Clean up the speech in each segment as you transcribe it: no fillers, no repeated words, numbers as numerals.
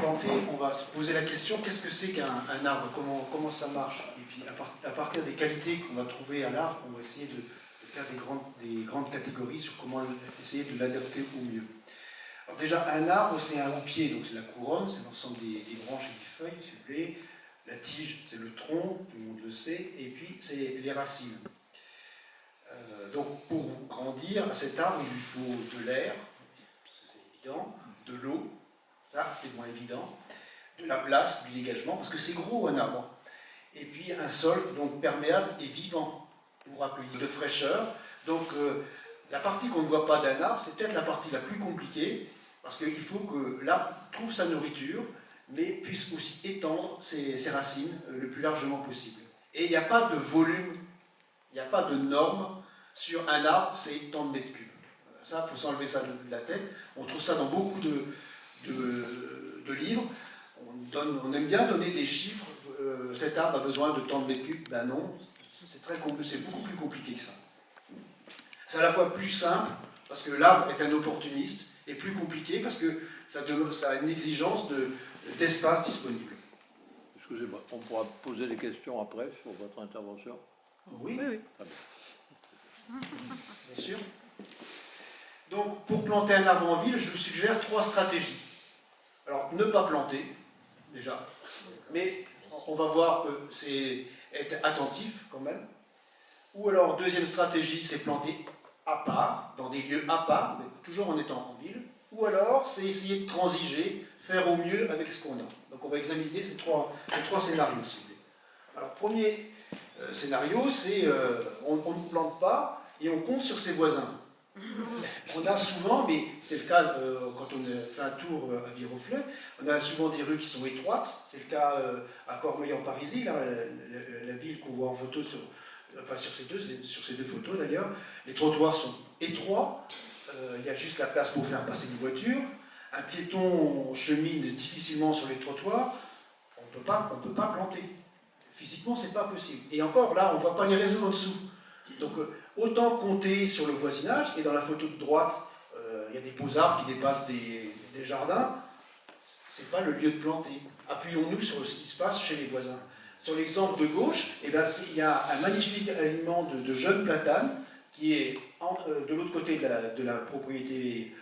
planter, on va se poser la question, qu'est-ce que c'est qu'un arbre, comment ça marche? Et puis à partir des qualités qu'on va trouver à l'arbre, on va essayer de faire des grandes catégories sur comment essayer de l'adapter au mieux. Alors déjà, un arbre, c'est un pied, donc c'est la couronne, c'est l'ensemble des branches et des feuilles, si vous voulez. La tige, c'est le tronc, tout le monde le sait, et puis c'est les racines. Donc pour grandir, à cet arbre, il lui faut de l'air, c'est évident, de l'eau, ça c'est moins évident, de la place, du dégagement, parce que c'est gros un arbre, et puis un sol donc perméable et vivant pour accueillir de fraîcheur. Donc la partie qu'on ne voit pas d'un arbre, c'est peut-être la partie la plus compliquée, parce qu'il faut que l'arbre trouve sa nourriture, mais puisse aussi étendre ses racines le plus largement possible. Et il n'y a pas de volume, il n'y a pas de norme sur un arbre, c'est tant de mètres cubes. Ça, il faut s'enlever ça de la tête. On trouve ça dans beaucoup de livres. On aime bien donner des chiffres. Cet arbre a besoin de tant de mètres cubes. Ben non, c'est beaucoup plus compliqué que ça. C'est à la fois plus simple, parce que l'arbre est un opportuniste, et plus compliqué, parce que ça a une exigence d'espace disponible. Excusez-moi, on pourra poser des questions après sur votre intervention? Oui, Oui. Très bien. Bien sûr. Donc, pour planter un arbre en ville, je vous suggère 3 stratégies. Alors, ne pas planter, déjà, mais on va voir que c'est être attentif quand même. Ou alors, deuxième stratégie, c'est planter à part, dans des lieux à part, mais toujours en étant en ville. Ou alors, c'est essayer de transiger, faire au mieux avec ce qu'on a. Donc, on va examiner ces trois scénarios, si vous voulez. Alors, premier scénario, c'est on ne plante pas et on compte sur ses voisins. On a souvent, mais c'est le cas quand on fait un tour à Viroflay, on a souvent des rues qui sont étroites. C'est le cas à Cormeilles-en-Parisis, la ville qu'on voit en photo sur ces deux photos d'ailleurs. Les trottoirs sont étroits, il y a juste la place pour faire passer une voiture. Un piéton chemine difficilement sur les trottoirs, on ne peut pas planter. Physiquement, c'est pas possible. Et encore, là, on ne voit pas les réseaux en dessous. Donc, autant compter sur le voisinage. Et dans la photo de droite, il y a des beaux arbres qui dépassent des jardins. Ce n'est pas le lieu de planter. Appuyons-nous sur ce qui se passe chez les voisins. Sur l'exemple de gauche, eh ben, il y a un magnifique alignement de jeunes platanes qui est de l'autre côté de la propriété,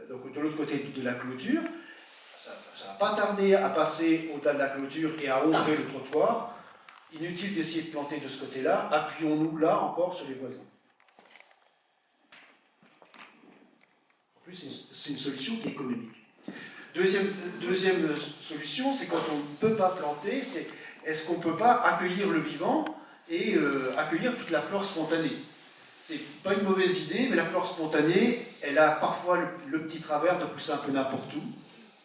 donc de l'autre côté de la clôture. Ça ne va pas tarder à passer au-delà de la clôture et à ouvrir le trottoir. Inutile d'essayer de planter de ce côté-là, appuyons-nous là encore sur les voisins. En plus, c'est une solution qui est économique. Deuxième solution, c'est quand on ne peut pas planter, c'est est-ce qu'on ne peut pas accueillir le vivant et accueillir toute la flore spontanée. C'est pas une mauvaise idée, mais la flore spontanée, elle a parfois le petit travers de pousser un peu n'importe où.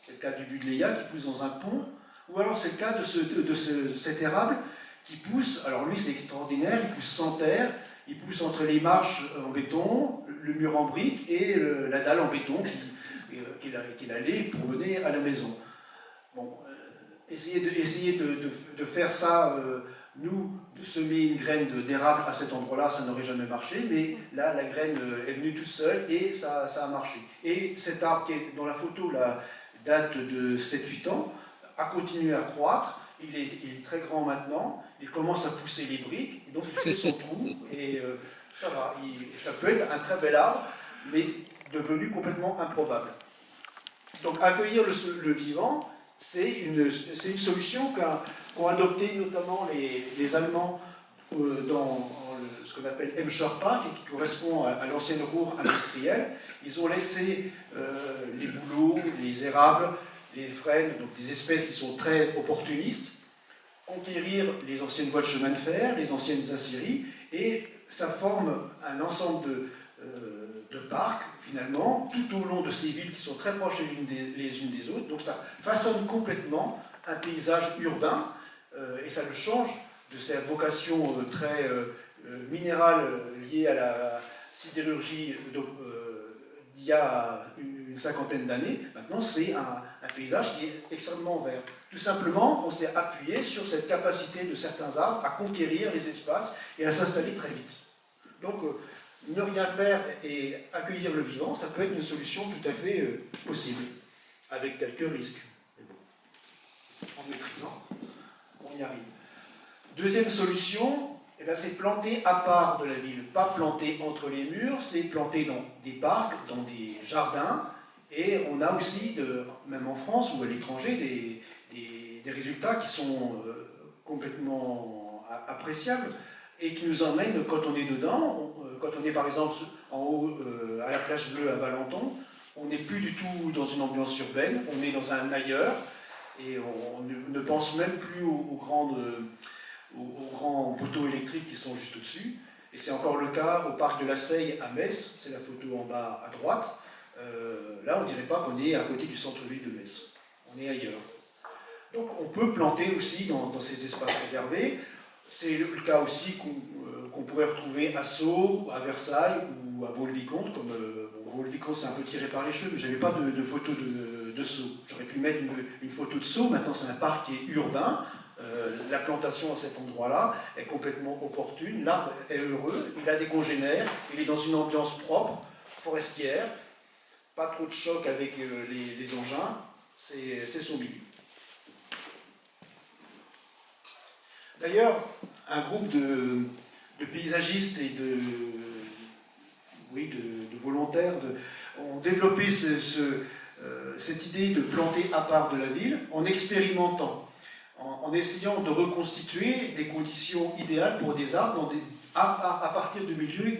C'est le cas du buddleia qui pousse dans un pont, ou alors c'est le cas de cet érable qui pousse, alors lui c'est extraordinaire, il pousse sans terre, il pousse entre les marches en béton, le mur en briques et la dalle en béton qu'il allait promener à la maison. Bon, essayer de faire ça, nous, de semer une graine d'érable à cet endroit-là, ça n'aurait jamais marché, mais là la graine est venue toute seule et ça a marché. Et cet arbre qui est dans la photo là, date de 7-8 ans, a continué à croître, il est très grand maintenant, il commence à pousser les briques, et donc il fait son trou, et ça va. Ça peut être un très bel arbre, mais devenu complètement improbable. Donc accueillir le vivant, c'est une solution qu'ont adopté notamment les Allemands dans ce qu'on appelle Emscher-Park, et qui correspond à l'ancienne Ruhr industrielle. Ils ont laissé les bouleaux, les érables, les frênes, donc des espèces qui sont très opportunistes, conquérir les anciennes voies de chemin de fer, les anciennes aciéries, et ça forme un ensemble de parcs, finalement, tout au long de ces villes qui sont très proches les unes des autres. Donc ça façonne complètement un paysage urbain, et ça le change de sa vocation très minérale liée à la sidérurgie d'il y a une cinquantaine d'années. Maintenant, c'est un paysage qui est extrêmement vert. Tout simplement, on s'est appuyé sur cette capacité de certains arbres à conquérir les espaces et à s'installer très vite. Donc, ne rien faire et accueillir le vivant, ça peut être une solution tout à fait possible, avec quelques risques. Mais bon. en maîtrisant, on y arrive. Deuxième solution, eh ben, c'est planter à part de la ville, pas planter entre les murs, c'est planter dans des parcs, dans des jardins, et on a aussi, même en France ou à l'étranger, des résultats qui sont complètement appréciables et qui nous emmènent, quand on est dedans, quand on est par exemple en haut à la plage bleue à Valenton, on n'est plus du tout dans une ambiance urbaine, on est dans un ailleurs, et on ne pense même plus aux grands poteaux électriques qui sont juste au-dessus. Et c'est encore le cas au parc de la Seille à Metz, c'est la photo en bas à droite. Là, on ne dirait pas qu'on est à côté du centre-ville de Metz, on est ailleurs. Donc on peut planter aussi dans ces espaces réservés. C'est le cas aussi qu'on pourrait retrouver à Sceaux, à Versailles ou à Vaux-le-Vicomte. Vaux-le-Vicomte, c'est un peu tiré par les cheveux, mais je n'avais pas de photo de Sceaux. J'aurais pu mettre une photo de Sceaux. Maintenant, c'est un parc qui est urbain. La plantation à cet endroit-là est complètement opportune. L'arbre est heureux, il a des congénères, il est dans une ambiance propre, forestière, pas trop de choc avec les engins, c'est son milieu. D'ailleurs, un groupe de paysagistes et de volontaires ont développé cette idée de planter à part de la ville en expérimentant, en essayant de reconstituer des conditions idéales pour des arbres à partir de milieux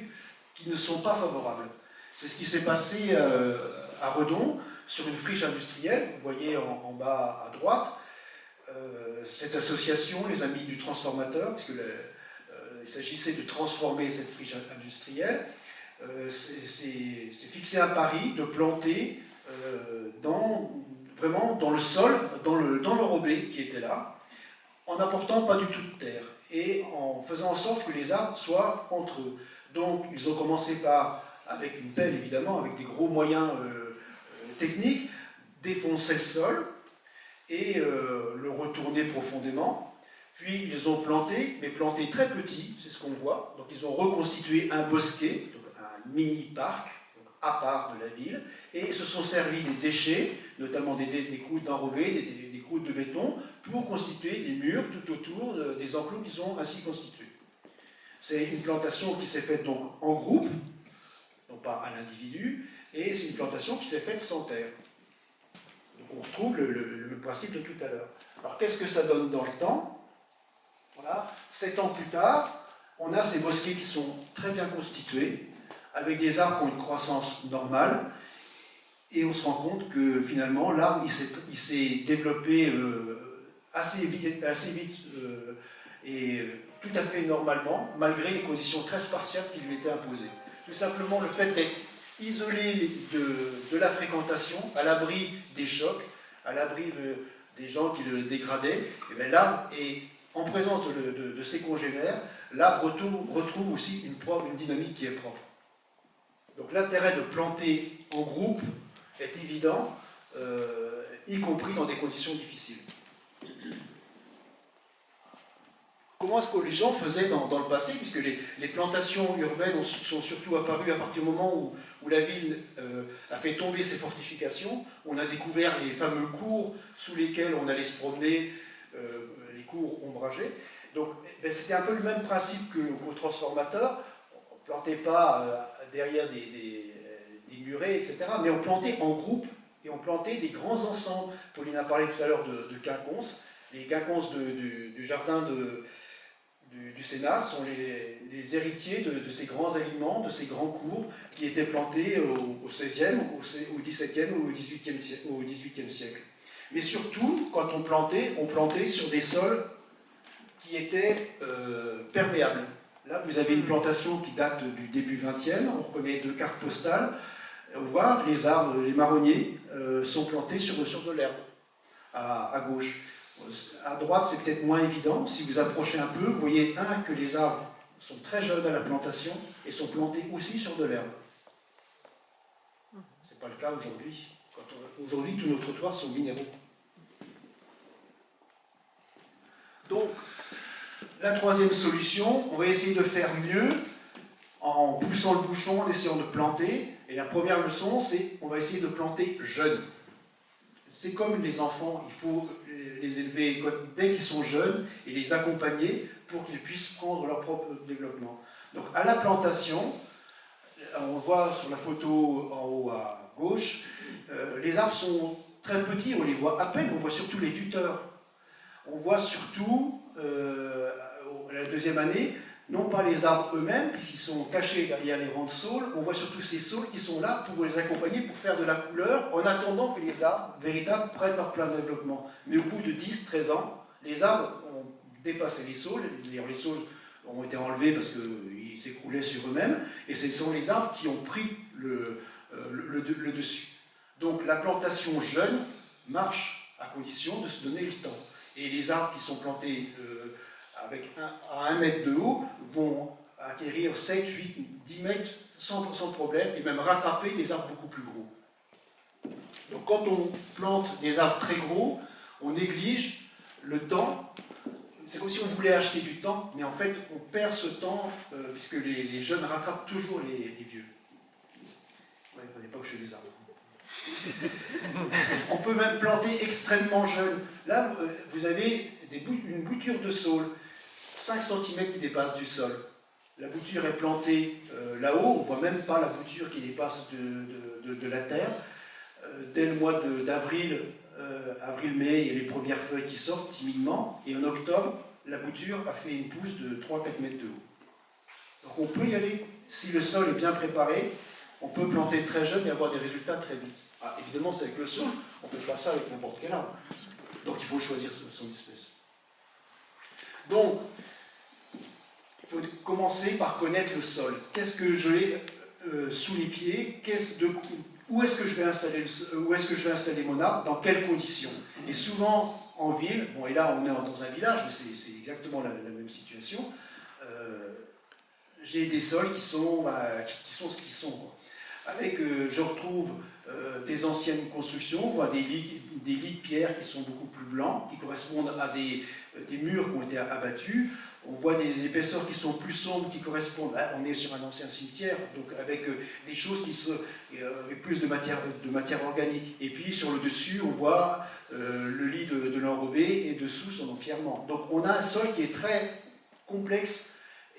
qui ne sont pas favorables. C'est ce qui s'est passé à Redon, sur une friche industrielle, vous voyez en bas à droite, cette association, les Amis du Transformateur, puisqu'il s'agissait de transformer cette friche industrielle, s'est fixé un pari de planter vraiment dans le sol, dans l'enrobé qui était là, en n'apportant pas du tout de terre et en faisant en sorte que les arbres soient entre eux. Donc ils ont commencé avec une pelle évidemment, avec des gros moyens techniques, défoncer le sol et le retourner profondément. Puis ils ont planté, mais planté très petit, c'est ce qu'on voit. Donc ils ont reconstitué un bosquet, donc un mini-parc, à part de la ville, et se sont servis des déchets, notamment des croûtes d'enrobés, des croûtes de béton, pour constituer des murs tout autour des enclos qu'ils ont ainsi constitués. C'est une plantation qui s'est faite donc en groupe, non pas à l'individu, et c'est une plantation qui s'est faite sans terre. Donc on retrouve le principe de tout à l'heure. Alors qu'est-ce que ça donne dans le temps? Voilà, 7 ans plus tard, on a ces bosquets qui sont très bien constitués, avec des arbres qui ont une croissance normale, et on se rend compte que finalement l'arbre il s'est développé assez vite et tout à fait normalement, malgré les conditions très spartiates qui lui étaient imposées. Tout simplement le fait d'être isolé de la fréquentation, à l'abri des chocs, à l'abri des gens qui le dégradaient, et bien l'arbre est en présence de ses congénères, l'arbre retrouve aussi une dynamique qui est propre. Donc l'intérêt de planter en groupe est évident, y compris dans des conditions difficiles. Comment est-ce que les gens faisaient dans le passé, puisque les plantations urbaines sont surtout apparues à partir du moment où la ville a fait tomber ses fortifications. On a découvert les fameux cours sous lesquels on allait se promener, les cours ombragés. Donc c'était un peu le même principe qu'au transformateur. On ne plantait pas derrière des murets, etc. Mais on plantait en groupe et on plantait des grands ensembles. Pauline a parlé tout à l'heure de quinconces. Les quinconces du jardin du Sénat sont les héritiers de ces grands aliments, de ces grands cours qui étaient plantés au XVIe, au XVIIe ou au XVIIIe siècle. Mais surtout, quand on plantait sur des sols qui étaient perméables. Là, vous avez une plantation qui date du début XXe, on reconnaît 2 cartes postales. Voir les arbres, les marronniers, sont plantés sur de l'herbe, à gauche. À droite, c'est peut-être moins évident. Si vous approchez un peu, vous voyez que les arbres sont très jeunes à la plantation et sont plantés aussi sur de l'herbe. Ce n'est pas le cas aujourd'hui. Aujourd'hui, tous nos trottoirs sont minéraux. Donc, la troisième solution, on va essayer de faire mieux en poussant le bouchon, en essayant de planter. Et la première leçon, c'est on va essayer de planter jeune. C'est comme les enfants, les élever dès qu'ils sont jeunes et les accompagner pour qu'ils puissent prendre leur propre développement. Donc à la plantation, on voit sur la photo en haut à gauche, les arbres sont très petits, on les voit à peine, on voit surtout les tuteurs. On voit surtout, la deuxième année, non pas les arbres eux-mêmes, puisqu'ils sont cachés derrière les rangs de saules, on voit surtout ces saules qui sont là pour les accompagner, pour faire de la couleur, en attendant que les arbres véritables prennent leur plein développement. Mais au bout de 10-13 ans, les arbres ont dépassé les saules, d'ailleurs les saules ont été enlevés parce qu'ils s'écroulaient sur eux-mêmes, et ce sont les arbres qui ont pris le dessus. Donc la plantation jeune marche à condition de se donner le temps. Et les arbres qui sont plantés à 1 mètre de haut vont acquérir 7, 8, 10 mètres sans problème, et même rattraper des arbres beaucoup plus gros. Donc quand on plante des arbres très gros, on néglige le temps. C'est comme si on voulait acheter du temps, mais en fait on perd ce temps, puisque les jeunes rattrapent toujours les vieux. Ouais, à l'époque chez les arbres. On peut même planter extrêmement jeune. Là, vous avez une bouture de saule, 5 cm qui dépasse du sol. La bouture est plantée là-haut, on ne voit même pas la bouture qui dépasse de la terre. Dès le mois d'avril, avril-mai, il y a les premières feuilles qui sortent timidement, et en octobre, la bouture a fait une pousse de 3-4 mètres de haut. Donc on peut y aller, si le sol est bien préparé, on peut planter très jeune et avoir des résultats très vite. Ah, évidemment, c'est avec le sol, on ne fait pas ça avec n'importe quel arbre. Donc il faut choisir son espèce. Donc, il faut commencer par connaître le sol. Qu'est-ce que j'ai sous les pieds? Où est-ce que je vais installer mon arbre? Dans quelles conditions? Et souvent, en ville, bon, et là on est dans un village, mais c'est exactement la même situation, j'ai des sols qui sont ce qu'ils sont. Avec, je retrouve des anciennes constructions, on voit des lits de pierre qui sont beaucoup plus blancs, qui correspondent à des murs qui ont été abattus. On voit des épaisseurs qui sont plus sombres, qui correspondent. Là, on est sur un ancien cimetière, donc avec des choses avec plus de matière organique. Et puis sur le dessus, on voit le lit de l'enrobé, et dessous son empierrement. Donc on a un sol qui est très complexe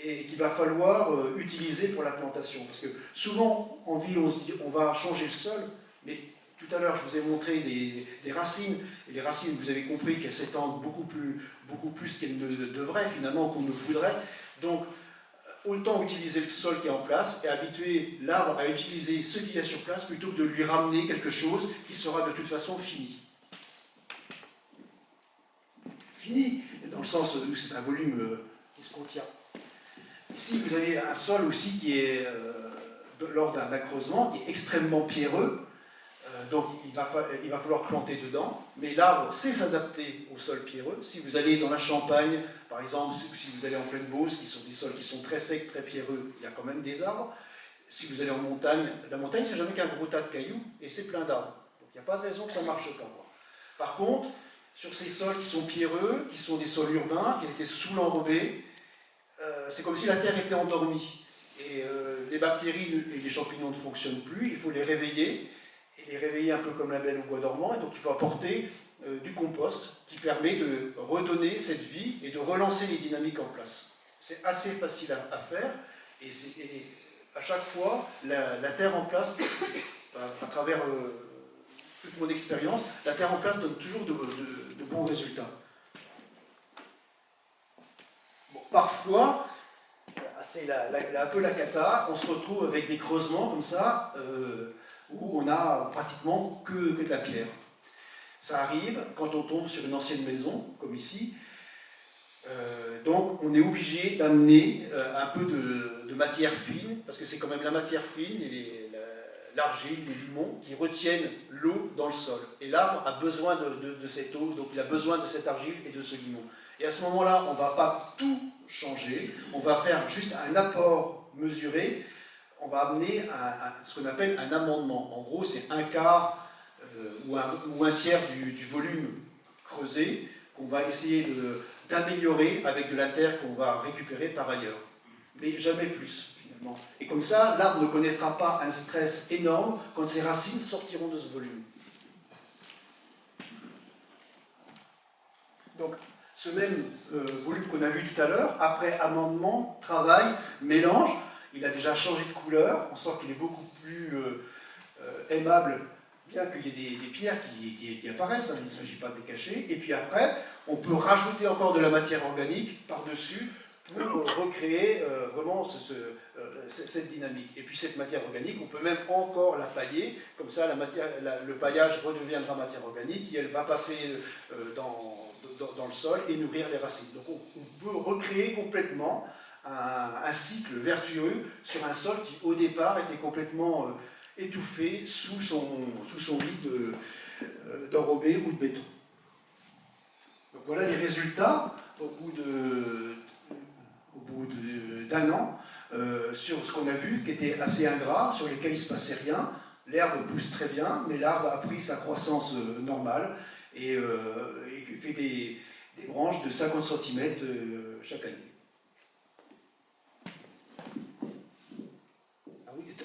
et qu'il va falloir utiliser pour la plantation. Parce que souvent, en ville, on se dit on va changer le sol, mais tout à l'heure, je vous ai montré des racines, et les racines, vous avez compris qu'elles s'étendent beaucoup plus qu'elles ne devraient, finalement, qu'on ne voudrait. Donc, autant utiliser le sol qui est en place et habituer l'arbre à utiliser ce qu'il y a sur place plutôt que de lui ramener quelque chose qui sera de toute façon fini. Fini, dans le sens où c'est un volume qui se contient. Ici, vous avez un sol aussi qui est, lors d'un creusement, qui est extrêmement pierreux. Donc il va falloir planter dedans, mais l'arbre sait s'adapter au sol pierreux. Si vous allez dans la Champagne, par exemple, si vous allez en pleine Beauce, qui sont des sols qui sont très secs, très pierreux, il y a quand même des arbres. Si vous allez en montagne, la montagne, c'est jamais qu'un gros tas de cailloux, et c'est plein d'arbres. Donc il n'y a pas de raison que ça marche pas. Par contre, sur ces sols qui sont pierreux, qui sont des sols urbains, qui étaient sous l'enrobé, c'est comme si la terre était endormie. Et les bactéries et les champignons ne fonctionnent plus, il faut les réveiller. Et les réveiller un peu comme la belle au bois dormant, et donc il faut apporter du compost qui permet de redonner cette vie et de relancer les dynamiques en place. C'est assez facile à faire, et à chaque fois, la terre en place, à travers toute mon expérience, la terre en place donne toujours de bons résultats. Bon, parfois, c'est un peu la cata, on se retrouve avec des creusements comme ça, où on a pratiquement que de la pierre. Ça arrive quand on tombe sur une ancienne maison, comme ici. Donc on est obligé d'amener un peu de matière fine, parce que c'est quand même la matière fine, et l'argile, les limons, qui retiennent l'eau dans le sol. Et l'arbre a besoin de cette eau, donc il a besoin de cette argile et de ce limon. Et à ce moment-là, on ne va pas tout changer, on va faire juste un apport mesuré. On va amener ce qu'on appelle un amendement. En gros, c'est un quart ou un tiers du volume creusé qu'on va essayer d'améliorer avec de la terre qu'on va récupérer par ailleurs. Mais jamais plus, finalement. Et comme ça, l'arbre ne connaîtra pas un stress énorme quand ses racines sortiront de ce volume. Donc, ce même volume qu'on a vu tout à l'heure, après amendement, travail, mélange, il a déjà changé de couleur, on sent qu'il est beaucoup plus aimable, bien qu'il y ait des pierres qui apparaissent, hein, il ne s'agit pas de les cacher. Et puis après, on peut rajouter encore de la matière organique par-dessus pour recréer vraiment cette dynamique. Et puis cette matière organique, on peut même encore la pailler, comme ça le paillage redeviendra matière organique et elle va passer dans le sol et nourrir les racines. Donc on peut recréer complètement un cycle vertueux sur un sol qui au départ était complètement étouffé sous son lit d'enrobé ou de béton. Donc voilà les résultats au bout d'un an sur ce qu'on a vu qui était assez ingrat, sur lesquels il ne se passait rien. L'herbe pousse très bien, mais l'arbre a pris sa croissance normale et fait des branches de 50 cm chaque année.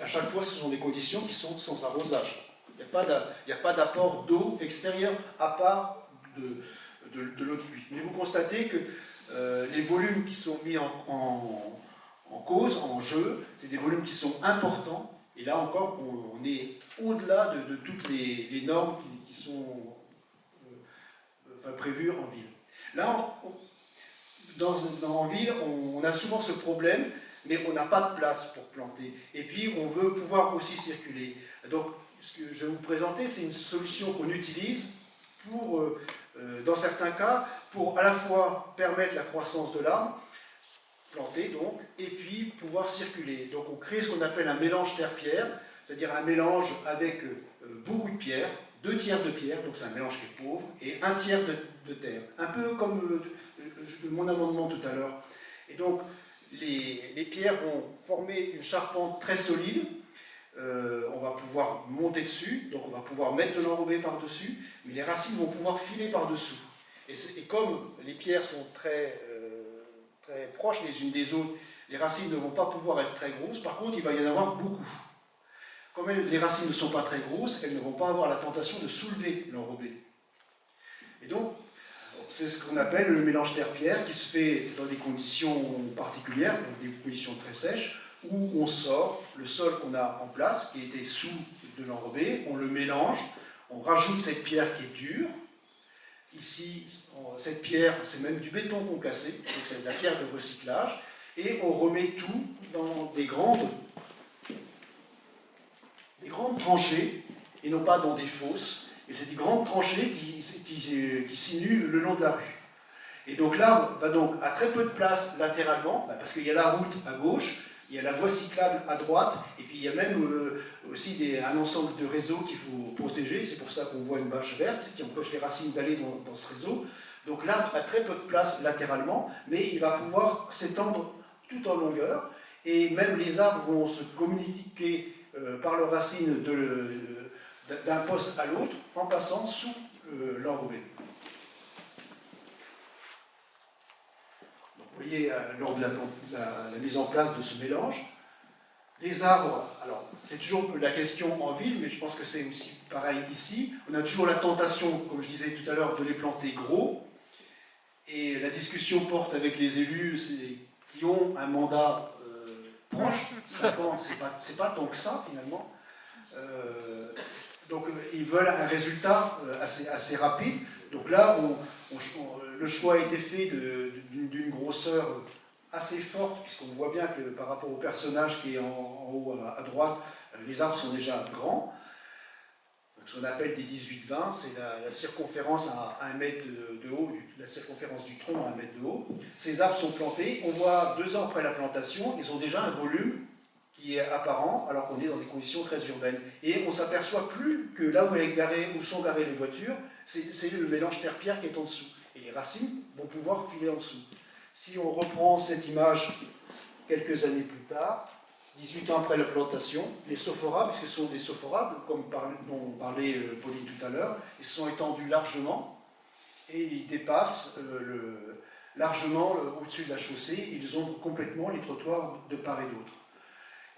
À chaque fois, ce sont des conditions qui sont sans arrosage. Il n'y a pas d'apport d'eau extérieure à part de l'eau de pluie. Mais vous constatez que les volumes qui sont mis en cause, en jeu, c'est des volumes qui sont importants. Et là encore, on est au-delà de toutes les normes qui sont prévues en ville. Là, en ville, on a souvent ce problème, mais on n'a pas de place pour planter. Et puis, on veut pouvoir aussi circuler. Donc, ce que je vais vous présenter, c'est une solution qu'on utilise pour, dans certains cas, pour à la fois permettre la croissance de l'arbre, planter donc, et puis pouvoir circuler. Donc, on crée ce qu'on appelle un mélange terre-pierre, c'est-à-dire un mélange avec beaucoup de pierres, 2 tiers de pierre, donc c'est un mélange qui est pauvre, et 1 tiers de terre. Un peu comme mon amendement tout à l'heure. Et donc, les pierres vont former une charpente très solide. On va pouvoir monter dessus, donc on va pouvoir mettre de l'enrobé par-dessus, mais les racines vont pouvoir filer par-dessous. Et comme les pierres sont très proches les unes des autres, les racines ne vont pas pouvoir être très grosses, par contre il va y en avoir beaucoup. Comme les racines ne sont pas très grosses, elles ne vont pas avoir la tentation de soulever l'enrobé. Et donc, c'est ce qu'on appelle le mélange terre-pierre, qui se fait dans des conditions particulières, donc des conditions très sèches, où on sort le sol qu'on a en place, qui était sous de l'enrobé, on le mélange, on rajoute cette pierre qui est dure. Ici, cette pierre, c'est même du béton qu'on cassait, donc c'est de la pierre de recyclage, et on remet tout dans des grandes tranchées, et non pas dans des fosses. Et c'est des grandes tranchées qui simulent le long de la rue. Et donc l'arbre va donc à très peu de place latéralement, parce qu'il y a la route à gauche, il y a la voie cyclable à droite, et puis il y a même aussi un ensemble de réseaux qu'il faut protéger. C'est pour ça qu'on voit une bâche verte qui empêche les racines d'aller dans ce réseau. Donc l'arbre a très peu de place latéralement, mais il va pouvoir s'étendre tout en longueur, et même les arbres vont se communiquer par leurs racines d'un poste à l'autre en passant sous l'enrobé. Vous voyez, lors de la mise en place de ce mélange, les arbres, alors c'est toujours la question en ville, mais je pense que c'est aussi pareil ici, on a toujours la tentation, comme je disais tout à l'heure, de les planter gros, et la discussion porte avec les élus qui ont un mandat proche, 5 ans, c'est pas tant que ça finalement. Donc ils veulent un résultat assez rapide. Donc là, le choix a été fait d'une grosseur assez forte, puisqu'on voit bien que par rapport au personnage qui est en haut à droite, les arbres sont déjà grands. Donc, ce qu'on appelle des 18-20, c'est la circonférence à 1 mètre de haut, la circonférence du tronc à 1 mètre de haut. Ces arbres sont plantés, on voit 2 ans après la plantation, ils ont déjà un volume qui est apparent, alors qu'on est dans des conditions très urbaines. Et on ne s'aperçoit plus que là où sont garées les voitures, c'est le mélange terre-pierre qui est en dessous. Et les racines vont pouvoir filer en dessous. Si on reprend cette image quelques années plus tard, 18 ans après la plantation, les sophoras, puisque ce sont des sophoras, dont parlait Pauline tout à l'heure, ils se sont étendus largement et ils dépassent largement au-dessus de la chaussée. Ils ont complètement les trottoirs de part et d'autre.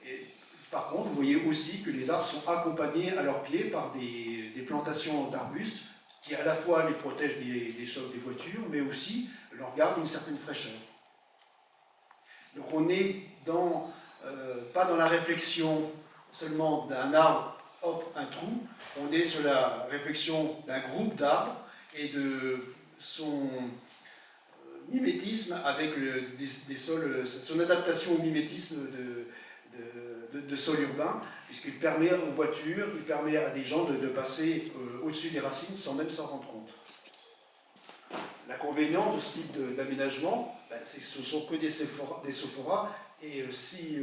Et, par contre, vous voyez aussi que les arbres sont accompagnés à leurs pieds par des plantations d'arbustes qui à la fois les protège des chocs des voitures, mais aussi leur garde une certaine fraîcheur. Donc on n'est pas dans la réflexion seulement d'un arbre, hop, un trou, on est sur la réflexion d'un groupe d'arbres et de son mimétisme avec des sols, son adaptation au mimétisme de sol urbain, puisqu'il permet aux voitures, il permet à des gens de passer au-dessus des racines sans même s'en rendre compte. L'inconvénient de ce type d'aménagement, c'est que ce ne sont que des sophoras, et si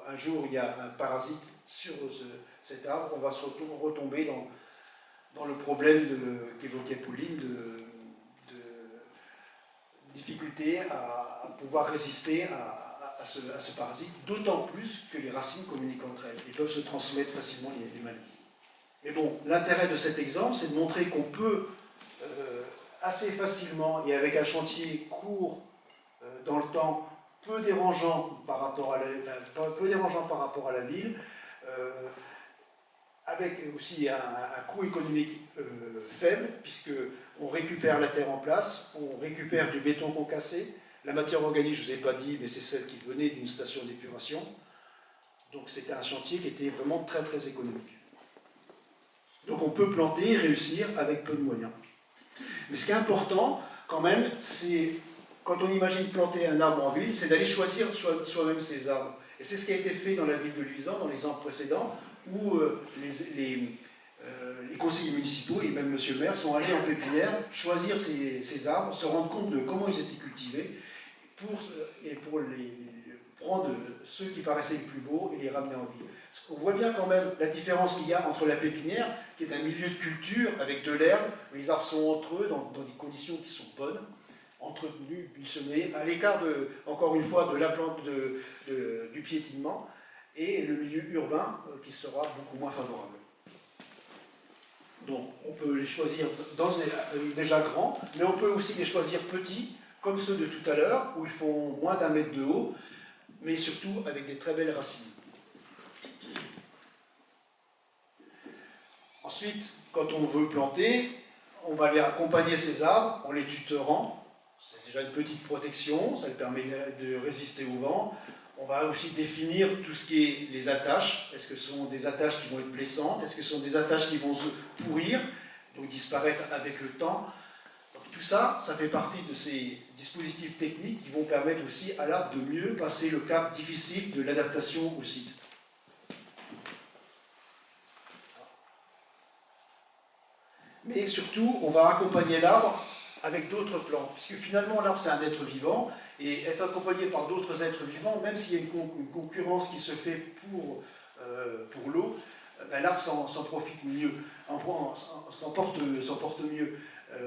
un jour il y a un parasite sur cet arbre, on va se retomber dans le problème qu'évoquait Pauline de difficulté à pouvoir résister à ce parasite, d'autant plus que les racines communiquent entre elles et peuvent se transmettre facilement les maladies. Mais bon, l'intérêt de cet exemple, c'est de montrer qu'on peut assez facilement, et avec un chantier court dans le temps, peu dérangeant par rapport à la ville, avec aussi un coût économique faible, puisqu'on récupère la terre en place, on récupère du béton concassé, la matière organique, je ne vous ai pas dit, mais c'est celle qui venait d'une station d'épuration. Donc c'était un chantier qui était vraiment très très économique. Donc on peut planter et réussir avec peu de moyens. Mais ce qui est important, quand même, c'est, quand on imagine planter un arbre en ville, c'est d'aller choisir soi-même ses arbres. Et c'est ce qui a été fait dans la ville de Luisan, dans l'exemple précédent, où les conseillers municipaux et même monsieur le maire sont allés en pépinière choisir ces arbres, se rendre compte de comment ils étaient cultivés, pour prendre ceux qui paraissaient les plus beaux et les ramener en ville. On voit bien quand même la différence qu'il y a entre la pépinière, qui est un milieu de culture avec de l'herbe, où les arbres sont entre eux dans des conditions qui sont bonnes, entretenus, buissonnés, à l'écart, encore une fois, de la plante du piétinement, et le milieu urbain qui sera beaucoup moins favorable. Donc on peut les choisir déjà grands, mais on peut aussi les choisir petits, comme ceux de tout à l'heure, où ils font moins d'1 mètre de haut, mais surtout avec des très belles racines. Ensuite, quand on veut planter, on va aller accompagner ces arbres en les tutorant. C'est déjà une petite protection, ça permet de résister au vent. On va aussi définir tout ce qui est les attaches. Est-ce que ce sont des attaches qui vont être blessantes? Est-ce que ce sont des attaches qui vont se pourrir, donc disparaître avec le temps? Donc tout ça, ça fait partie de ces dispositifs techniques qui vont permettre aussi à l'arbre de mieux passer le cap difficile de l'adaptation au site. Mais surtout, on va accompagner l'arbre avec d'autres plantes, puisque finalement l'arbre c'est un être vivant, et être accompagné par d'autres êtres vivants, même s'il y a une concurrence qui se fait pour l'eau, l'arbre s'en profite mieux, s'en porte mieux.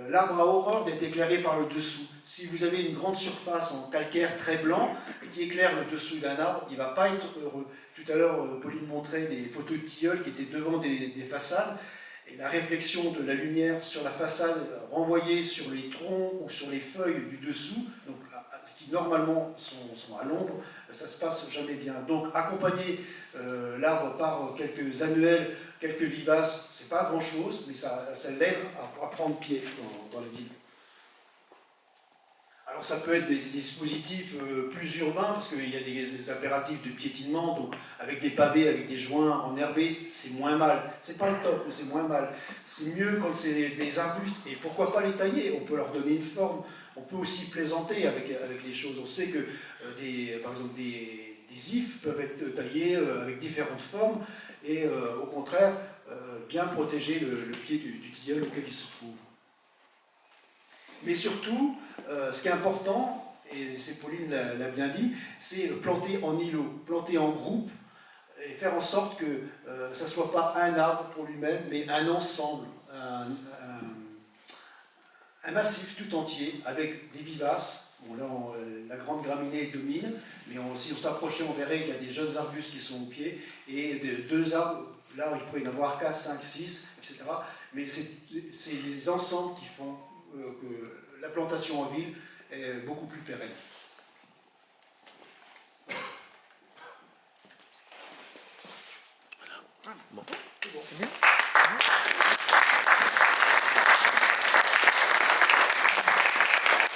L'arbre a horreur d'être éclairé par le dessous. Si vous avez une grande surface en calcaire très blanc qui éclaire le dessous d'un arbre, il ne va pas être heureux. Tout à l'heure, Pauline montrait des photos de tilleuls qui étaient devant des façades. Et la réflexion de la lumière sur la façade renvoyée sur les troncs ou sur les feuilles du dessous, donc, qui normalement sont à l'ombre, ça ne se passe jamais bien. Donc accompagner l'arbre par quelques annuels, quelques vivaces, c'est pas grand chose, mais ça l'aide à prendre pied dans la ville. Alors ça peut être des dispositifs plus urbains, parce qu'il y a des impératifs de piétinement, donc avec des pavés, avec des joints enherbés, c'est moins mal. C'est pas le top, mais c'est moins mal. C'est mieux quand c'est des arbustes, et pourquoi pas les tailler? On peut leur donner une forme, on peut aussi plaisanter avec les choses. On sait que, par exemple, des ifs peuvent être taillés avec différentes formes, et au contraire, bien protéger le pied du tilleul auquel il se trouve. Mais surtout, ce qui est important, et c'est Pauline l'a bien dit, c'est planter en îlot, planter en groupe, et faire en sorte que ça ne soit pas un arbre pour lui-même, mais un ensemble, un massif tout entier, avec des vivaces. Bon, là, la grande graminée domine, mais si on s'approchait, on verrait qu'il y a des jeunes arbustes qui sont au pied, et deux arbres, là, il pourrait y en avoir 4, 5, 6, etc. Mais c'est les ensembles qui font que la plantation en ville est beaucoup plus pérenne.